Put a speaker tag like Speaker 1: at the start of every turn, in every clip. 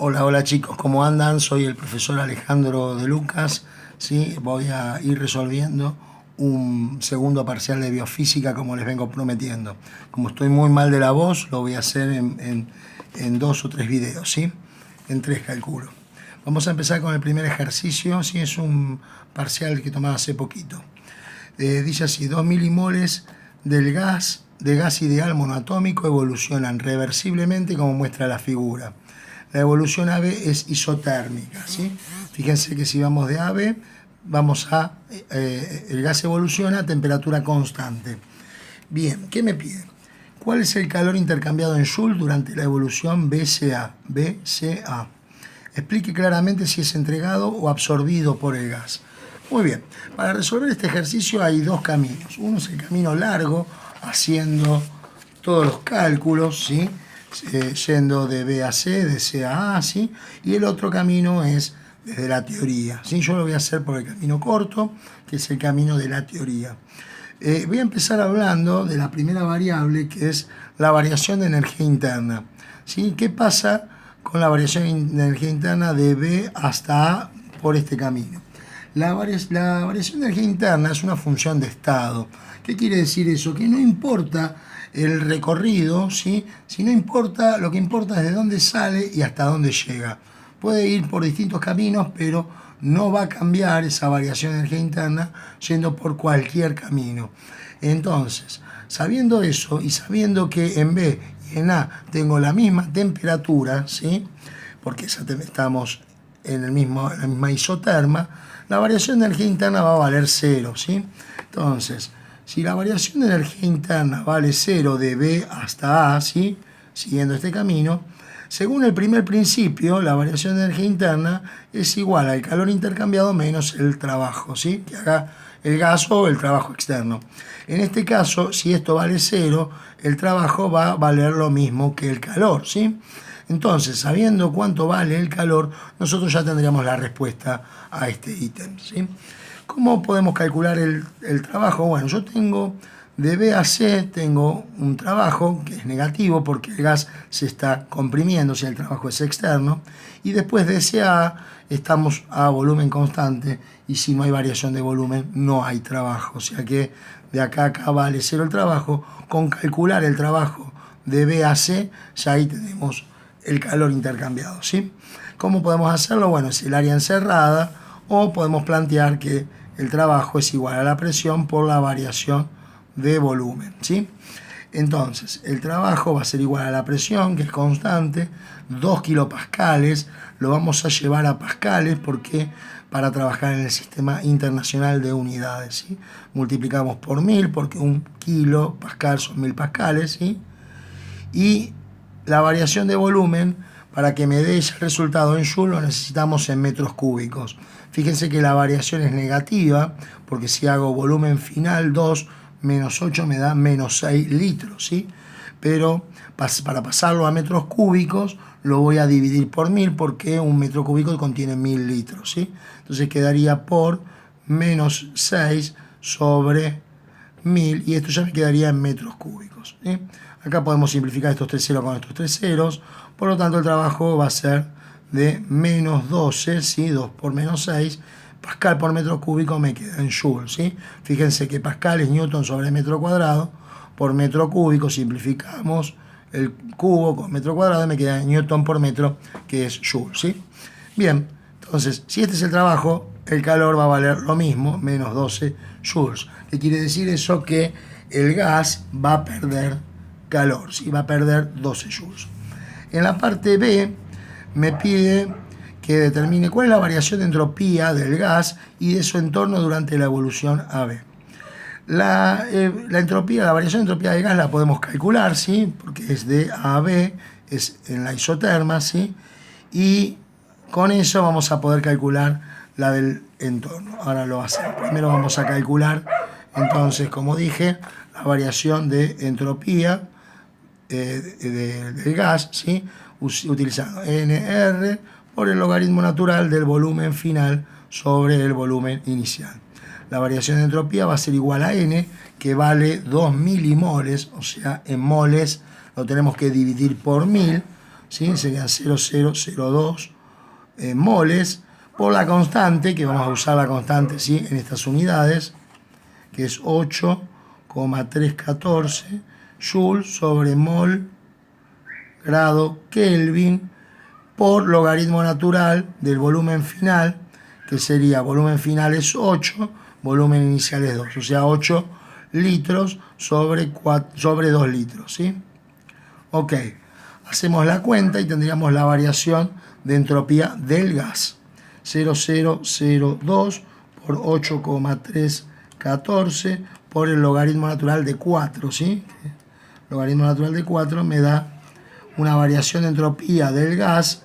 Speaker 1: Hola, hola chicos, ¿cómo andan? Soy el profesor Alejandro de Lucas, ¿sí? Voy a ir resolviendo un segundo parcial de biofísica como les vengo prometiendo. Como estoy muy mal de la voz, lo voy a hacer en 2 o 3 videos, ¿sí? En 3 calculo. Vamos a empezar con el primer ejercicio, ¿sí? Es un parcial que tomaba hace poquito. Dice así, 2 milimoles de gas ideal monoatómico evolucionan reversiblemente como muestra la figura. La evolución AB es isotérmica, ¿sí? Fíjense que si vamos de AB, el gas evoluciona a temperatura constante. Bien, ¿qué me pide? ¿Cuál es el calor intercambiado en Joule durante la evolución BCA? BCA. Explique claramente si es entregado o absorbido por el gas. Muy bien, para resolver este ejercicio hay 2 caminos. Uno es el camino largo, haciendo todos los cálculos, ¿sí? Yendo de B a C, de C a A, ¿sí? Y el otro camino es desde la teoría, ¿sí? Yo lo voy a hacer por el camino corto, que es el camino de la teoría. Voy a empezar hablando de la primera variable, que es la variación de energía interna, ¿sí? ¿Qué pasa con la variación de energía interna de B hasta A por este camino? La variación de energía interna es una función de estado. ¿Qué quiere decir eso? Que no importa el recorrido, ¿sí? Si no importa, lo que importa es de dónde sale y hasta dónde llega. Puede ir por distintos caminos, pero no va a cambiar esa variación de energía interna yendo por cualquier camino. Entonces, sabiendo eso y sabiendo que en B y en A tengo la misma temperatura, ¿sí? Porque estamos en la misma isoterma, la variación de energía interna va a valer 0, ¿sí? Entonces, si la variación de energía interna vale 0 de B hasta A, ¿sí? Siguiendo este camino, según el primer principio, la variación de energía interna es igual al calor intercambiado menos el trabajo, ¿sí? Que haga el gas o el trabajo externo. En este caso, si esto vale 0, el trabajo va a valer lo mismo que el calor, ¿sí? Entonces, sabiendo cuánto vale el calor, nosotros ya tendríamos la respuesta a este ítem, ¿sí? ¿Cómo podemos calcular el trabajo? Bueno, yo tengo de B a C, tengo un trabajo que es negativo porque el gas se está comprimiendo, o sea, el trabajo es externo, y después de C a A estamos a volumen constante, y si no hay variación de volumen, no hay trabajo, o sea que de acá a acá vale 0 el trabajo. Con calcular el trabajo de B a C, ya ahí tenemos el calor intercambiado, ¿sí? ¿Cómo podemos hacerlo? Bueno, es el área encerrada, o podemos plantear que el trabajo es igual a la presión por la variación de volumen, ¿sí? Entonces, el trabajo va a ser igual a la presión, que es constante, 2 kilopascales, lo vamos a llevar a pascales porque para trabajar en el sistema internacional de unidades, ¿sí? Multiplicamos por 1000 porque 1 kilopascal son 1000 pascales, ¿sí? Y la variación de volumen, para que me dé ese resultado en Joule, lo necesitamos en metros cúbicos. Fíjense que la variación es negativa, porque si hago volumen final 2 menos 8 me da menos 6 litros, ¿sí? Pero para pasarlo a metros cúbicos lo voy a dividir por 1000, porque un metro cúbico contiene 1000 litros, ¿sí? Entonces quedaría por menos 6 sobre 1000, y esto ya me quedaría en metros cúbicos, ¿sí? Acá podemos simplificar estos 3 ceros con estos 3 ceros, por lo tanto el trabajo va a ser de menos 12, ¿sí? 2 por menos 6, pascal por metro cúbico me queda en Joule, ¿sí? Fíjense que pascal es newton sobre metro cuadrado, por metro cúbico simplificamos el cubo con metro cuadrado y me queda newton por metro, que es Joule, ¿sí? Bien, entonces, si este es el trabajo, el calor va a valer lo mismo, menos 12 joules. ¿Qué quiere decir eso? Que el gas va a perder calor, ¿sí? Va a perder 12 joules. En la parte B me pide que determine cuál es la variación de entropía del gas y de su entorno durante la evolución AB. La variación de entropía del gas la podemos calcular, ¿sí? Porque es de A a B, es en la isoterma, ¿sí? Y con eso vamos a poder calcular la del entorno. Ahora lo hacemos. Primero vamos a calcular, entonces, como dije, la variación de entropía del gas, ¿sí? Utilizando NR por el logaritmo natural del volumen final sobre el volumen inicial. La variación de entropía va a ser igual a N, que vale 2 milimoles, o sea, en moles lo tenemos que dividir por 1000, ¿sí? Serían 0,002 moles por la constante, que vamos a usar la constante, ¿sí? En estas unidades, que es 8,314 joules sobre mol grado Kelvin por logaritmo natural del volumen final, que sería volumen final es 8, volumen inicial es 2, o sea 8 litros sobre 2 litros, ¿sí? Ok, hacemos la cuenta y tendríamos la variación de entropía del gas. 0,002 por 8,314 por el logaritmo natural de 4, ¿sí? El logaritmo natural de 4 me da una variación de entropía del gas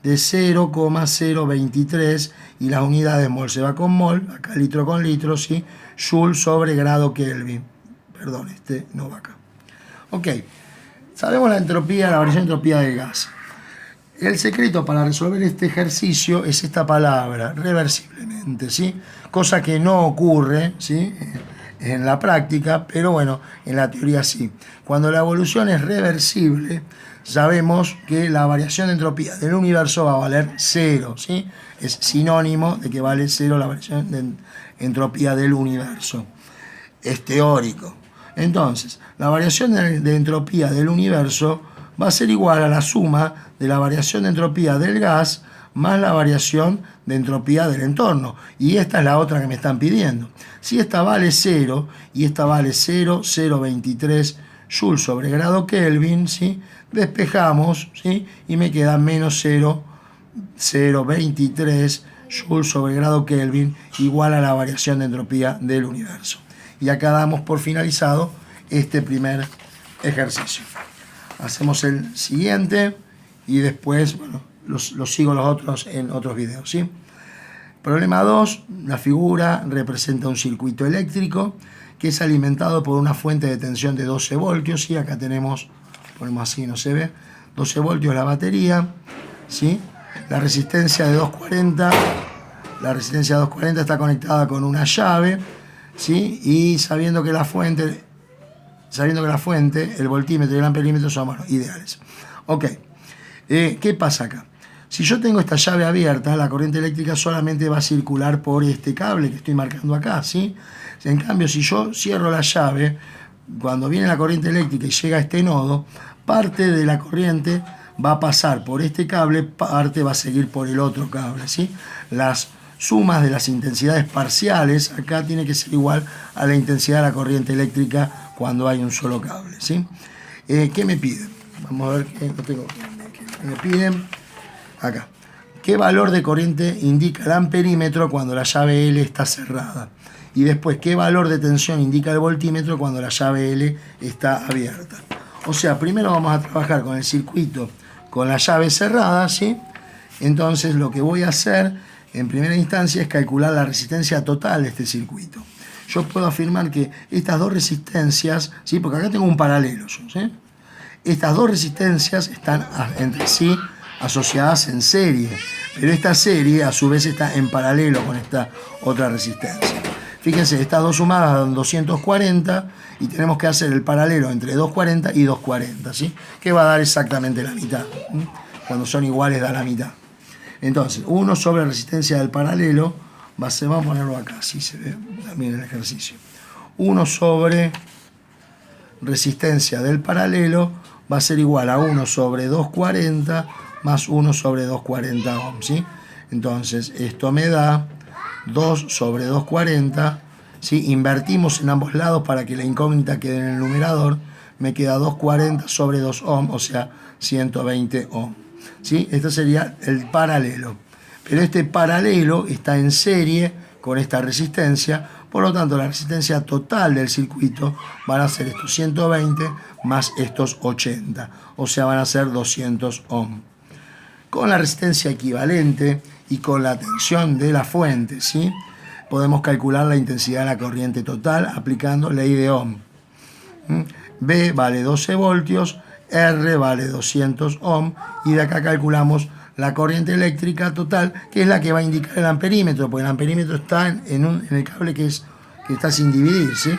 Speaker 1: de 0,023 y las unidades mol se va con mol, acá litro con litro, ¿sí? Joule sobre grado Kelvin. Perdón, este no va acá. Ok, sabemos la entropía, la variación de entropía del gas. El secreto para resolver este ejercicio es esta palabra, reversiblemente, ¿sí? Cosa que no ocurre, ¿sí? En la práctica, pero bueno, en la teoría sí. Cuando la evolución es reversible, sabemos que la variación de entropía del universo va a valer 0, ¿sí? Es sinónimo de que vale 0 la variación de entropía del universo. Es teórico. Entonces, la variación de entropía del universo va a ser igual a la suma de la variación de entropía del gas más la variación de entropía del entorno. Y esta es la otra que me están pidiendo. Si esta vale 0 y esta vale 0,023 joules sobre grado Kelvin, ¿sí? Despejamos, ¿sí? Y me queda menos 0,023 joules sobre grado Kelvin igual a la variación de entropía del universo. Y acá damos por finalizado este primer ejercicio. Hacemos el siguiente y después, bueno, los sigo los otros en otros videos, ¿sí? Problema 2, la figura representa un circuito eléctrico que es alimentado por una fuente de tensión de 12 voltios, ¿sí? Acá tenemos, ponemos así, no se ve, 12 voltios la batería, ¿sí? La resistencia de 240 está conectada con una llave, ¿sí? Y sabiendo que la fuente, el voltímetro y el amperímetro son, bueno, ideales. Ok, ¿qué pasa acá? Si yo tengo esta llave abierta, la corriente eléctrica solamente va a circular por este cable que estoy marcando acá, ¿sí? En cambio, si yo cierro la llave, cuando viene la corriente eléctrica y llega a este nodo, parte de la corriente va a pasar por este cable, parte va a seguir por el otro cable, ¿sí? Las sumas de las intensidades parciales acá tiene que ser igual a la intensidad de la corriente eléctrica cuando hay un solo cable, ¿sí? ¿Qué me piden? Vamos a ver qué me piden acá. ¿Qué valor de corriente indica el amperímetro cuando la llave L está cerrada? Y después, ¿qué valor de tensión indica el voltímetro cuando la llave L está abierta? O sea, primero vamos a trabajar con el circuito con la llave cerrada, ¿sí? Entonces, lo que voy a hacer en primera instancia es calcular la resistencia total de este circuito. Yo puedo afirmar que estas dos resistencias, ¿sí? Porque acá tengo un paralelo, ¿sí? Estas dos resistencias están entre sí asociadas en serie, pero esta serie a su vez está en paralelo con esta otra resistencia. Fíjense, estas dos sumadas dan 240 y tenemos que hacer el paralelo entre 240 y 240, ¿sí? Que va a dar exactamente la mitad. Cuando son iguales da la mitad. Entonces, 1 sobre resistencia del paralelo, vamos a ponerlo acá, así se ve también en el ejercicio. 1 sobre resistencia del paralelo va a ser igual a 1 sobre 240 más 1 sobre 240 ohms, ¿sí? Entonces, esto me da 2 sobre 240, ¿sí? Invertimos en ambos lados para que la incógnita quede en el numerador, me queda 240 sobre 2 ohms, o sea, 120 ohms, ¿sí? Este sería el paralelo. Pero este paralelo está en serie con esta resistencia, por lo tanto la resistencia total del circuito van a ser estos 120 más estos 80, o sea, van a ser 200 ohms. Con la resistencia equivalente y con la tensión de la fuente, ¿sí? Podemos calcular la intensidad de la corriente total aplicando ley de Ohm. B vale 12 voltios, R vale 200 ohm y de acá calculamos la corriente eléctrica total, que es la que va a indicar el amperímetro, porque el amperímetro está en el cable que está sin dividir, ¿sí?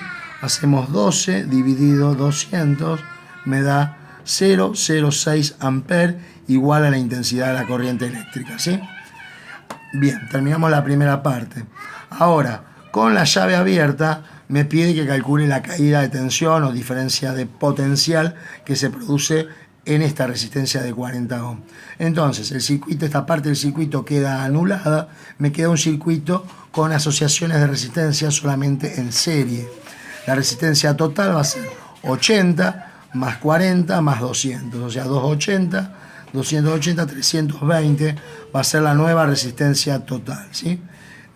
Speaker 1: Hacemos 12 dividido 200, me da 0,06 amperes igual a la intensidad de la corriente eléctrica, ¿sí? Bien, terminamos la primera parte. Ahora, con la llave abierta, me pide que calcule la caída de tensión o diferencia de potencial que se produce en esta resistencia de 40 ohm. Entonces, el circuito, esta parte del circuito queda anulada, me queda un circuito con asociaciones de resistencia solamente en serie. La resistencia total va a ser 80 más 40 más 200, o sea, 280, 280, 320 va a ser la nueva resistencia total, ¿sí?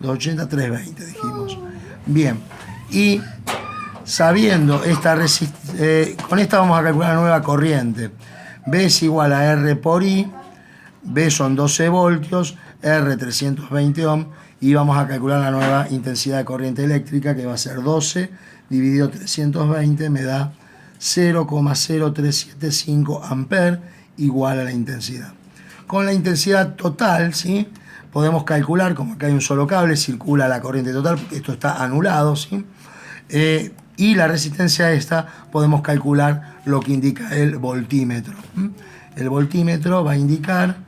Speaker 1: 280, 320 dijimos. Bien, y sabiendo esta con esta vamos a calcular la nueva corriente. B es igual a R por I, B son 12 voltios, R 320 ohm, y vamos a calcular la nueva intensidad de corriente eléctrica, que va a ser 12 dividido 320, me da 0,0375 amperes, igual a la intensidad. Con la intensidad total, ¿sí?, podemos calcular, como acá hay un solo cable, circula la corriente total, porque esto está anulado, ¿sí? Y la resistencia esta, podemos calcular lo que indica el voltímetro. El voltímetro va a indicar,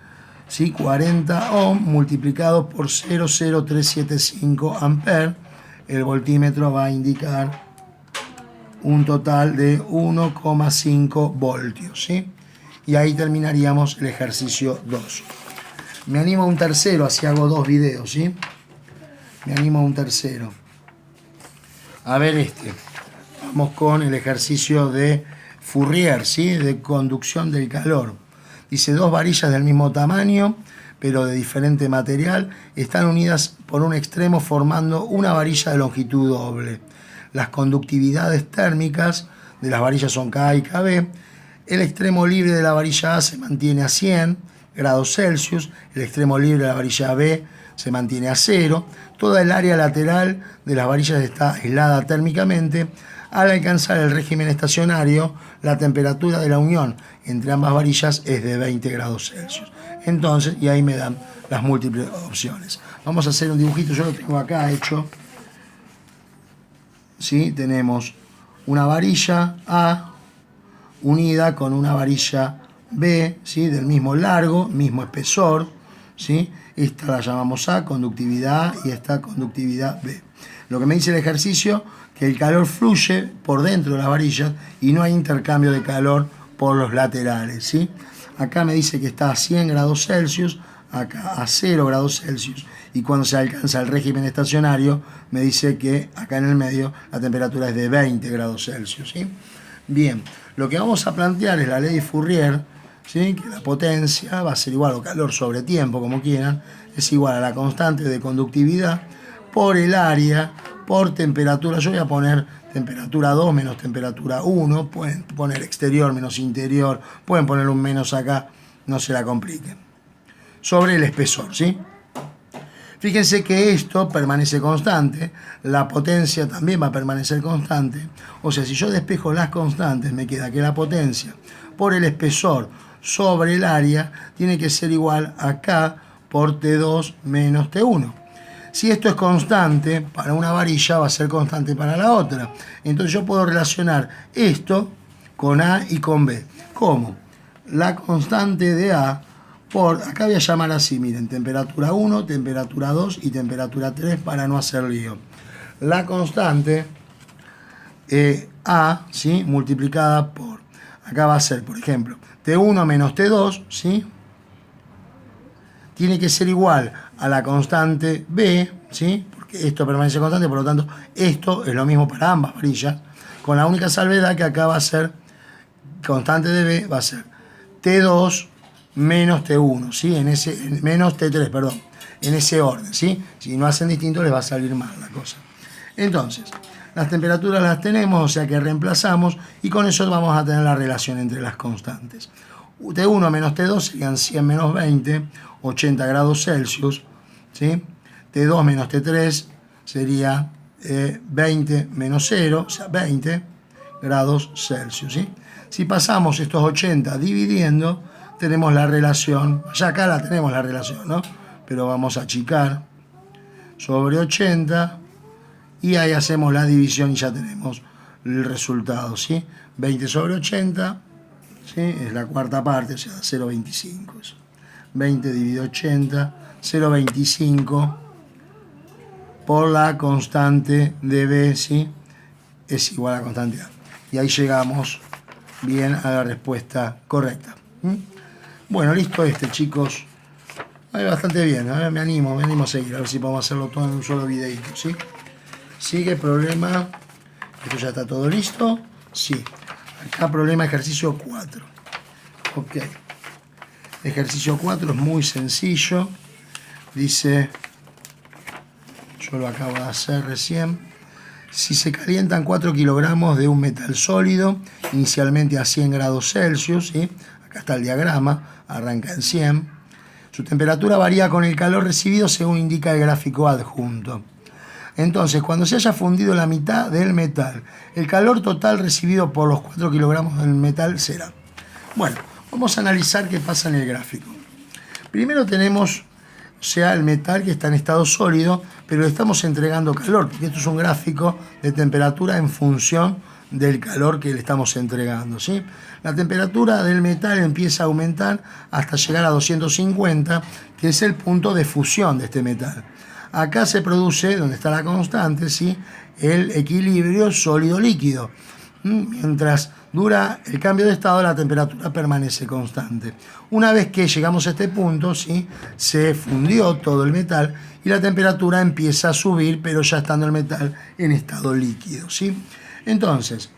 Speaker 1: ¿sí?, 40 ohm multiplicado por 0,0375 amperes. El voltímetro va a indicar un total de 1,5 voltios, ¿sí? Y ahí terminaríamos el ejercicio 2. Me animo a un tercero, así hago 2 videos, ¿sí? Me animo a un tercero. A ver este. Vamos con el ejercicio de Fourier, ¿sí?, de conducción del calor. Dice, 2 varillas del mismo tamaño, pero de diferente material, están unidas por un extremo formando una varilla de longitud doble. Las conductividades térmicas de las varillas son K y KB. El extremo libre de la varilla A se mantiene a 100 grados Celsius, el extremo libre de la varilla B se mantiene a 0. Toda el área lateral de las varillas está aislada térmicamente. Al alcanzar el régimen estacionario, la temperatura de la unión entre ambas varillas es de 20 grados Celsius. Entonces, y ahí me dan las múltiples opciones. Vamos a hacer un dibujito, yo lo tengo acá hecho. ¿Sí? Tenemos una varilla A unida con una varilla B, ¿sí?, del mismo largo, mismo espesor, ¿sí? Esta la llamamos A, conductividad A, y esta conductividad B. Lo que me dice el ejercicio, que el calor fluye por dentro de las varillas y no hay intercambio de calor por los laterales, ¿sí? Acá me dice que está a 100 grados Celsius, acá a 0 grados Celsius, y cuando se alcanza el régimen estacionario me dice que acá en el medio la temperatura es de 20 grados Celsius, ¿sí? Bien, lo que vamos a plantear es la ley de Fourier, ¿sí?, que la potencia va a ser igual, o calor sobre tiempo, como quieran, es igual a la constante de conductividad por el área, por temperatura. Yo voy a poner temperatura 2 menos temperatura 1, pueden poner exterior menos interior, pueden poner un menos acá, no se la compliquen. Sobre el espesor, ¿sí? Fíjense que esto permanece constante, la potencia también va a permanecer constante. O sea, si yo despejo las constantes, me queda que la potencia por el espesor sobre el área tiene que ser igual a K por T2 menos T1. Si esto es constante para una varilla, va a ser constante para la otra. Entonces yo puedo relacionar esto con A y con B. ¿Cómo? La constante de A por, acá voy a llamar así, miren, temperatura 1, temperatura 2 y temperatura 3 para no hacer lío. La constante A, ¿sí?, multiplicada por, acá va a ser, por ejemplo, T1 menos T2, ¿sí?, tiene que ser igual a la constante B, ¿sí?, porque esto permanece constante, por lo tanto, esto es lo mismo para ambas varillas, con la única salvedad que acá va a ser, constante de B va a ser T2 menos T1, ¿sí?, menos T3, perdón, en ese orden, ¿sí? Si no hacen distinto les va a salir mal la cosa. Entonces, las temperaturas las tenemos, o sea que reemplazamos, y con eso vamos a tener la relación entre las constantes. T1 menos T2 serían 100 menos 20, 80 grados Celsius, ¿sí? T2 menos T3 sería 20 menos 0, o sea, 20 grados Celsius, ¿sí? Si pasamos estos 80 dividiendo, tenemos la relación, ya acá la tenemos la relación, ¿no? Pero vamos a achicar sobre 80 y ahí hacemos la división y ya tenemos el resultado, ¿sí? 20 sobre 80 ¿sí? Es la cuarta parte, o sea, 0,25. 20 dividido 80, 0,25 por la constante de B, ¿sí? Es igual a la constante A. Y ahí llegamos bien a la respuesta correcta. Bueno, listo chicos. Bastante bien, me animo a seguir, a ver si podemos hacerlo todo en un solo videito, ¿sí? Sigue problema, esto ya está todo listo, sí. Acá problema ejercicio 4. Ok. Ejercicio 4 es muy sencillo. Dice, yo lo acabo de hacer recién. Si se calientan 4 kilogramos de un metal sólido, inicialmente a 100 grados Celsius, ¿sí? Acá está el diagrama, arranca en 100. Su temperatura varía con el calor recibido según indica el gráfico adjunto. Entonces, cuando se haya fundido la mitad del metal, el calor total recibido por los 4 kilogramos del metal será. Bueno, vamos a analizar qué pasa en el gráfico. Primero tenemos, o sea, el metal que está en estado sólido, pero le estamos entregando calor, porque esto es un gráfico de temperatura en función del calor que le estamos entregando, ¿sí? La temperatura del metal empieza a aumentar hasta llegar a 250, que es el punto de fusión de este metal. Acá se produce, donde está la constante, ¿sí? El equilibrio sólido-líquido. Mientras dura el cambio de estado, la temperatura permanece constante. Una vez que llegamos a este punto, ¿sí? Se fundió todo el metal y la temperatura empieza a subir, pero ya estando el metal en estado líquido, ¿sí? Entonces,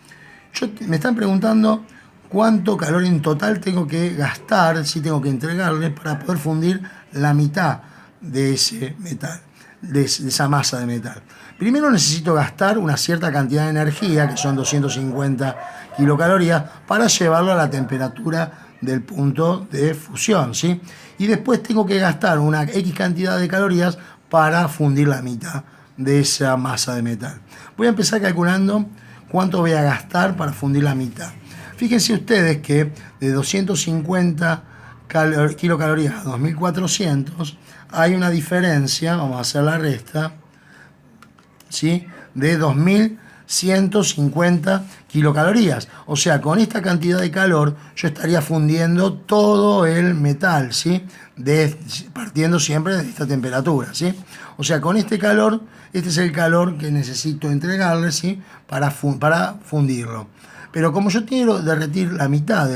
Speaker 1: me están preguntando cuánto calor en total tengo que gastar, si tengo que entregarle para poder fundir la mitad de ese metal, de esa masa de metal. Primero necesito gastar una cierta cantidad de energía, que son 250 kilocalorías, para llevarlo a la temperatura del punto de fusión, ¿sí? Y después tengo que gastar una X cantidad de calorías para fundir la mitad de esa masa de metal. Voy a empezar calculando cuánto voy a gastar para fundir la mitad. Fíjense ustedes que de 250 kilocalorías a 2400 hay una diferencia, vamos a hacer la resta, ¿sí? De 2150 kilocalorías. O sea, con esta cantidad de calor yo estaría fundiendo todo el metal, ¿sí? Partiendo siempre de esta temperatura, ¿sí? O sea, con este calor, este es el calor que necesito entregarle, ¿sí? Para fundirlo. Pero como yo quiero derretir la mitad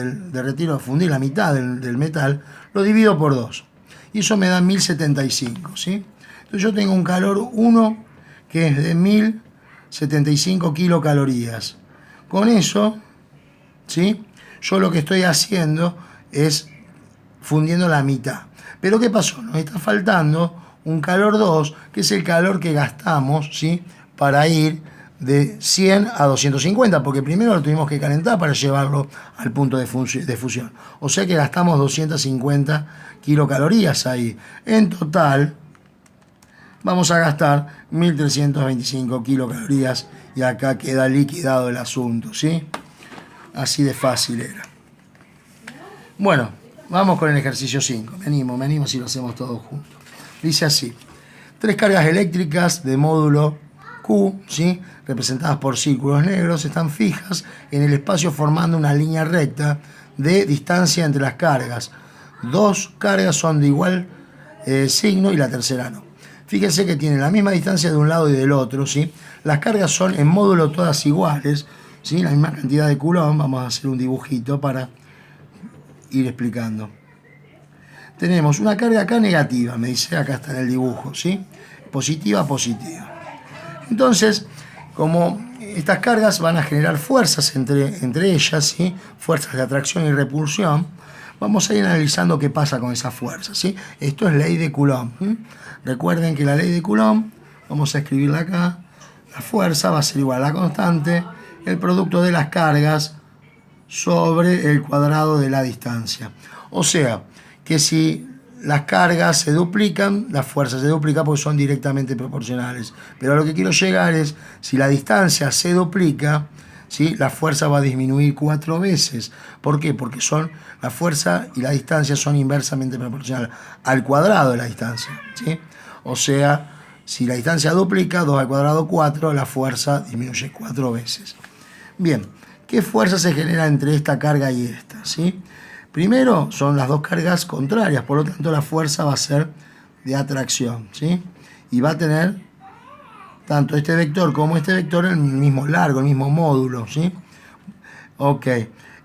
Speaker 1: fundir la mitad del metal, lo divido por 2. Y eso me da 1075, ¿sí? Entonces yo tengo un calor 1 que es de 1075 kilocalorías. Con eso, ¿sí? Yo lo que estoy haciendo es fundiendo la mitad. Pero ¿qué pasó? Nos está faltando un calor 2, que es el calor que gastamos, ¿sí? Para ir de 100 a 250, porque primero lo tuvimos que calentar para llevarlo al punto de fusión. O sea que gastamos 250 kilocalorías ahí. En total, vamos a gastar 1325 kilocalorías y acá queda liquidado el asunto, ¿sí? Así de fácil era. Bueno, vamos con el ejercicio 5. Me animo si lo hacemos todos juntos. Dice así: 3 cargas eléctricas de módulo Q, ¿sí? Representadas por círculos negros, están fijas en el espacio formando una línea recta de distancia entre las cargas. 2 cargas son de igual signo y la tercera no. Fíjense que tienen la misma distancia de un lado y del otro, ¿sí? Las cargas son en módulo todas iguales, ¿sí? La misma cantidad de Coulomb. Vamos a hacer un dibujito para ir explicando. Tenemos una carga acá negativa, me dice, acá está en el dibujo, ¿sí? Positiva. Entonces, como estas cargas van a generar fuerzas entre ellas, ¿sí? Fuerzas de atracción y repulsión, vamos a ir analizando qué pasa con esas fuerzas, ¿sí? Esto es ley de Coulomb. Recuerden que la ley de Coulomb, vamos a escribirla acá, la fuerza va a ser igual a la constante, el producto de las cargas sobre el cuadrado de la distancia. O sea, que si las cargas se duplican, las fuerzas se duplican porque son directamente proporcionales. Pero a lo que quiero llegar es, si la distancia se duplica, ¿sí? La fuerza va a disminuir 4 veces. ¿Por qué? Porque la fuerza y la distancia son inversamente proporcionales al cuadrado de la distancia, ¿sí? O sea, si la distancia duplica, 2 al cuadrado 4, la fuerza disminuye 4 veces. Bien, ¿Qué fuerza se genera entre esta carga y esta? ¿Sí? Primero son las dos cargas contrarias, por lo tanto la fuerza va a ser de atracción, ¿sí? Y va a tener tanto este vector como este vector el mismo largo, el mismo módulo, ¿sí? Ok,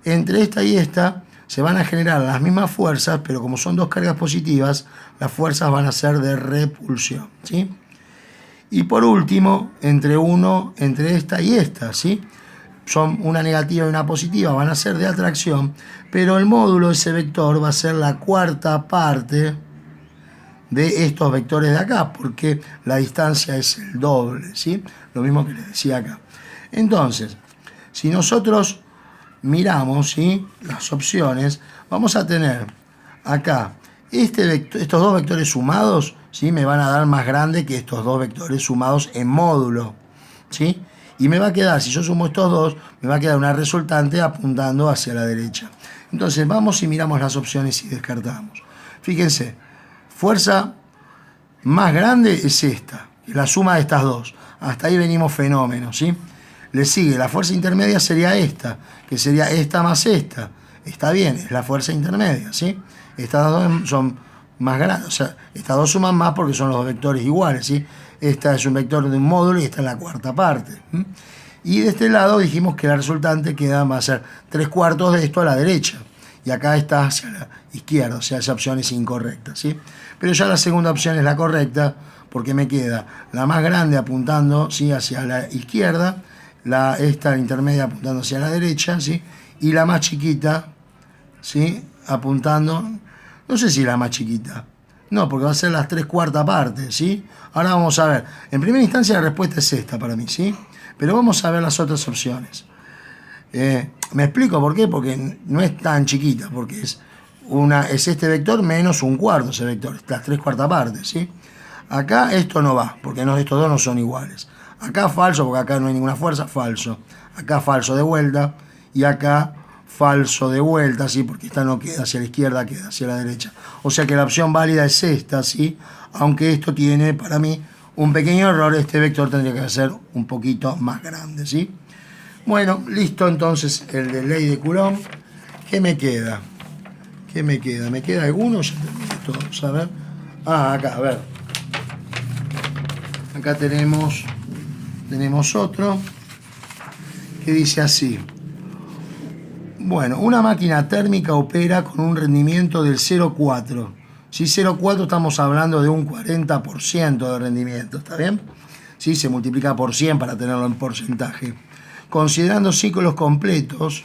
Speaker 1: entre esta y esta se van a generar las mismas fuerzas, pero como son dos cargas positivas, las fuerzas van a ser de repulsión, ¿sí? Y por último, entre esta y esta, ¿sí? Son una negativa y una positiva, van a ser de atracción, pero el módulo de ese vector va a ser la cuarta parte de estos vectores de acá, porque la distancia es el doble, ¿sí? Lo mismo que les decía acá. Entonces, si nosotros miramos, ¿sí?, las opciones, vamos a tener acá estos dos vectores sumados, ¿sí?, me van a dar más grande que estos dos vectores sumados en módulo, ¿sí? Y me va a quedar, si yo sumo estos dos, me va a quedar una resultante apuntando hacia la derecha. Entonces vamos y miramos las opciones y descartamos. Fíjense, fuerza más grande es esta, la suma de estas dos. Hasta ahí venimos fenómenos, ¿sí? Le sigue, la fuerza intermedia sería esta, que sería esta más esta. Está bien, es la fuerza intermedia, ¿sí? Estas dos son más grandes, o sea, estas dos suman más porque son los vectores iguales, ¿sí? Esta es un vector de un módulo y esta es la cuarta parte. Y de este lado dijimos que la resultante va a ser 3/4 de esto a la derecha. Y acá está hacia la izquierda, o sea, esa opción es incorrecta, ¿sí? Pero ya la segunda opción es la correcta, porque me queda la más grande apuntando, ¿sí?, hacia la izquierda, esta intermedia apuntando hacia la derecha, ¿sí?, y la más chiquita, ¿sí?, apuntando, no sé si la más chiquita, no, porque va a ser las 3/4 partes, ¿sí? Ahora vamos a ver, en primera instancia la respuesta es esta para mí, ¿sí? Pero vamos a ver las otras opciones. ¿Me explico por qué? Porque no es tan chiquita, porque es este vector menos 1/4 ese vector, las 3/4 partes, ¿sí? Acá esto no va, porque estos dos no son iguales. Acá falso, porque acá no hay ninguna fuerza, falso. Acá falso de vuelta, y acá falso de vuelta, ¿sí? Porque esta no queda hacia la izquierda, queda hacia la derecha. O sea que la opción válida es esta, ¿sí? Aunque esto tiene, para mí, un pequeño error, este vector tendría que ser un poquito más grande, ¿sí? Bueno, listo entonces el de ley de Coulomb. ¿Qué me queda? ¿Qué me queda? ¿Me queda alguno? Ya terminé todos, a ver. Ah, acá, a ver. Acá tenemos otro que dice así. Bueno, una máquina térmica opera con un rendimiento del 0,4. Si 0,4 estamos hablando de un 40% de rendimiento, ¿está bien? Sí, se multiplica por 100 para tenerlo en porcentaje. Considerando ciclos completos,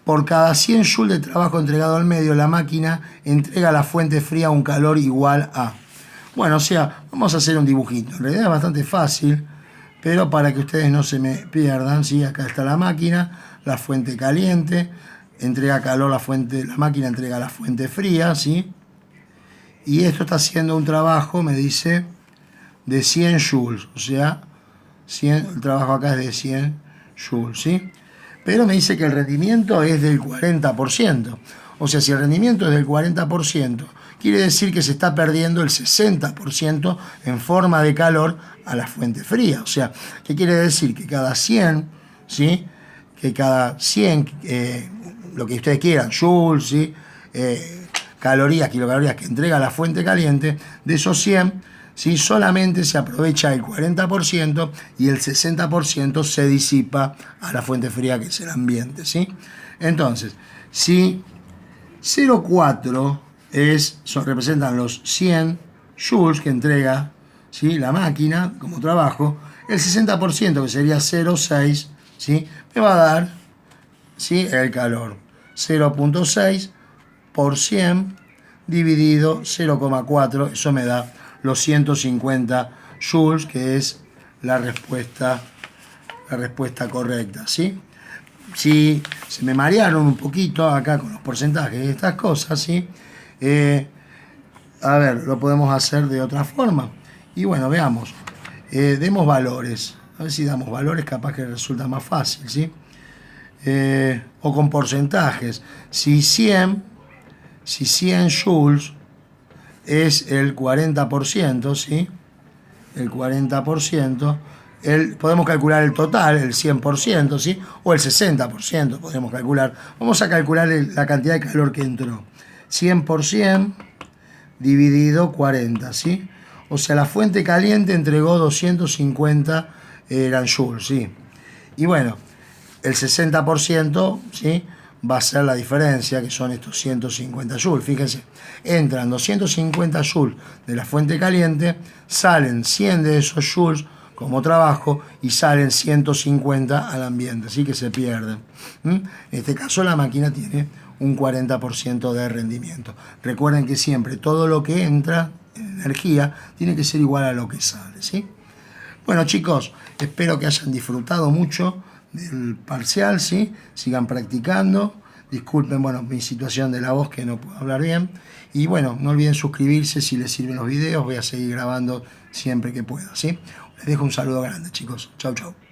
Speaker 1: por cada 100 joules de trabajo entregado al medio, la máquina entrega a la fuente fría un calor igual a... Bueno, o sea, vamos a hacer un dibujito. En realidad es bastante fácil, pero para que ustedes no se me pierdan, ¿sí? Acá está la máquina, la fuente caliente, entrega calor la máquina entrega a la fuente fría, ¿sí? Y esto está haciendo un trabajo, me dice, de 100 joules, o sea, el trabajo acá es de 100 joules, ¿sí? Pero me dice que el rendimiento es del 40%. O sea, si el rendimiento es del 40%, quiere decir que se está perdiendo el 60% en forma de calor a la fuente fría. O sea, ¿qué quiere decir? Que cada 100, ¿sí?, que cada 100, lo que ustedes quieran, joules, ¿sí?, kilocalorías que entrega la fuente caliente, de esos 100, ¿sí?, solamente se aprovecha el 40% y el 60% se disipa a la fuente fría, que es el ambiente, ¿sí? Entonces, si 0,4 representan los 100 joules que entrega, ¿sí?, la máquina como trabajo, el 60%, que sería 0,6, ¿sí?, me va a dar, ¿sí?, el calor. 0,6 por 100 dividido 0,4, eso me da los 150 joules, que es la respuesta correcta, ¿sí? Si se me marearon un poquito acá con los porcentajes de estas cosas, ¿sí? A ver, lo podemos hacer de otra forma. Y bueno, veamos. Demos valores. A ver si damos valores, capaz que resulta más fácil, ¿sí? O con porcentajes. Si 100 joules es el 40%, ¿sí? El 40%, podemos calcular el total, el 100%, ¿sí? O el 60% podemos calcular. Vamos a calcular la cantidad de calor que entró. 100% dividido 40, ¿sí? O sea, la fuente caliente entregó 250 eran joules, ¿sí? Y bueno, el 60%, ¿sí? Va a ser la diferencia, que son estos 150 joules. Fíjense, entran 250 joules de la fuente caliente, salen 100 de esos joules como trabajo y salen 150 al ambiente, así que se pierden. En este caso la máquina tiene un 40% de rendimiento. Recuerden que siempre todo lo que entra en energía tiene que ser igual a lo que sale, ¿sí? Bueno, chicos, espero que hayan disfrutado mucho del parcial, ¿sí? Sigan practicando. Disculpen, bueno, mi situación de la voz, que no puedo hablar bien. Y bueno, no olviden suscribirse si les sirven los videos. Voy a seguir grabando siempre que pueda, ¿sí? Les dejo un saludo grande, chicos. Chau, chau.